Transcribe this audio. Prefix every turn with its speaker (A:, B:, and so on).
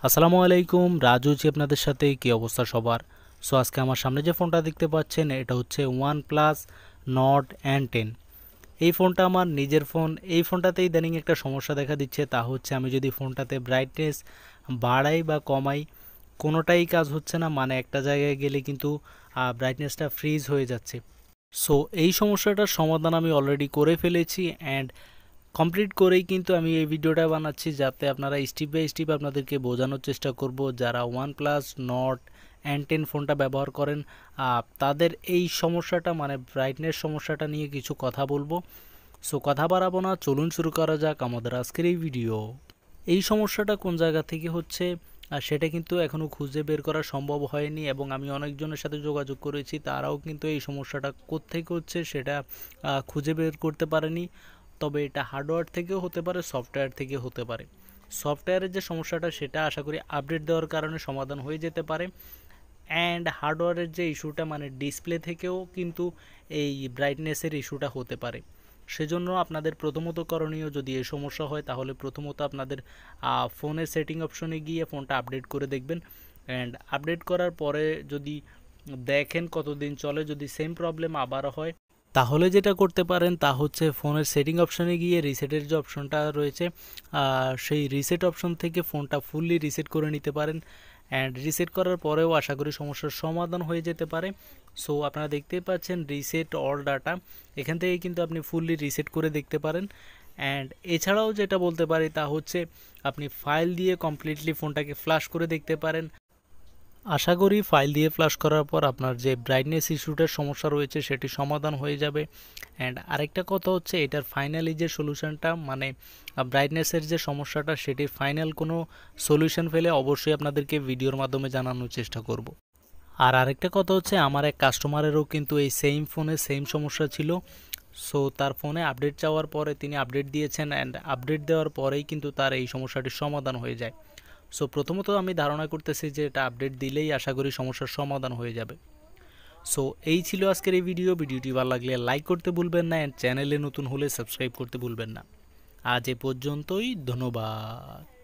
A: আসসালামু আলাইকুম, রাজু জি আপনাদের সাথে। কি অবস্থা সবার? সো আজকে আমার সামনে যে ফোনটা দেখতে পাচ্ছেন এটা হচ্ছে OnePlus N10। এই ফোনটা আমার নিজের ফোন। এই ফোনটাতে ইদানিং একটা সমস্যা দেখা দিচ্ছে, তা হচ্ছে আমি যদি ফোনটাতে ব্রাইটনেস বাড়াই বা কমাই কোনোটাই কাজ হচ্ছে না, মানে একটা জায়গায় গেলে কিন্তু ব্রাইটনেসটা ফ্রিজ হয়ে যাচ্ছে। সো এই সমস্যাটার সমাধান আমি অলরেডি করে ফেলেছি অ্যান্ড কমপ্লিট করেই কিন্তু আমি এই ভিডিওটা বানাচ্ছি, যাতে আপনারা স্টেপ বাই স্টেপ আপনাদেরকে বোঝানোর চেষ্টা করব যারা OnePlus N10 ফোনটা ব্যবহার করেন তাদের এই সমস্যাটা মানে ব্রাইটনেস সমস্যাটা নিয়ে কিছু কথা বলবো। সো কথা বাড়াবো না, চলুন শুরু করা যাক আমাদের আজকের এই ভিডিও। এই সমস্যাটা কোন জায়গা থেকে হচ্ছে সেটা কিন্তু এখনও খুঁজে বের করা সম্ভব হয়নি, এবং আমি অনেকজনের সাথে যোগাযোগ করেছি, তারাও কিন্তু এই সমস্যাটা কোত্থেকে হচ্ছে সেটা খুঁজে বের করতে পারেনি। তবে এটা হার্ডওয়্যার থেকেও হতে পারে, সফটওয়্যার থেকে হতে পারে। সফটওয়্যারের যে সমস্যাটা সেটা আশা করি আপডেট দেওয়ার কারণে সমাধান হয়ে যেতে পারে। অ্যান্ড হার্ডওয়্যারের যে ইস্যুটা মানে ডিসপ্লে থেকেও কিন্তু এই ব্রাইটনেসের ইস্যুটা হতে পারে। সেজন্য আপনাদের প্রথমত করণীয়, যদি এই সমস্যা হয় তাহলে প্রথমত আপনাদের ফোনের সেটিং অপশনে গিয়ে ফোনটা আপডেট করে দেখবেন। অ্যান্ড আপডেট করার পরে যদি দেখেন কতদিন চলে, যদি সেম প্রবলেম আবারও হয় তাহলে যেটা করতে পারেন তা হচ্ছে ফোনের সেটিং অপশনে গিয়ে রিসেটের যে অপশনটা রয়েছে সেই রিসেট অপশন থেকে ফোনটা ফুললি রিসেট করে নিতে পারেন। অ্যান্ড রিসেট করার পরেও আশা করি সমস্যার সমাধান হয়ে যেতে পারে। সো আপনারা দেখতেই পাচ্ছেন রিসেট অল ডাটা, এখান থেকে কিন্তু আপনি ফুললি রিসেট করে দেখতে পারেন। অ্যান্ড এছাড়াও যেটা বলতে পারি তা হচ্ছে আপনি ফাইল দিয়ে কমপ্লিটলি ফোনটাকে ফ্ল্যাশ করে দেখতে পারেন। আশা করি ফাইল দিয়ে ফ্ল্যাশ করার পর আপনার যে ব্রাইটনেস ইস্যুটার সমস্যা রয়েছে সেটি সমাধান হয়ে যাবে। অ্যান্ড আরেকটা কথা হচ্ছে এটার ফাইনালি যে সলিউশনটা মানে ব্রাইটনেসের যে সমস্যাটা সেটির ফাইনাল কোনো সলিউশন পেলে অবশ্যই আপনাদেরকে ভিডিওর মাধ্যমে জানানোর চেষ্টা করব। আর আরেকটা কথা হচ্ছে আমার এক কাস্টমারেরও কিন্তু এই সেম ফোনে সেম সমস্যা ছিল। সো তার ফোনে আপডেট চাওয়ার পরে তিনি আপডেট দিয়েছেন, অ্যান্ড আপডেট দেওয়ার পরেই কিন্তু তার এই সমস্যাটির সমাধান হয়ে যায়। সো প্রথমত আমি ধারণা করতেছি যে এটা আপডেট দিলেই আশা করি সমস্যার সমাধান হয়ে যাবে। সো এই ছিল আজকের এই ভিডিওটি ভালো লাগলে লাইক করতে ভুলবেন না, অ্যান্ড চ্যানেলে নতুন হলে সাবস্ক্রাইব করতে ভুলবেন না। আজ এ পর্যন্তই, ধন্যবাদ।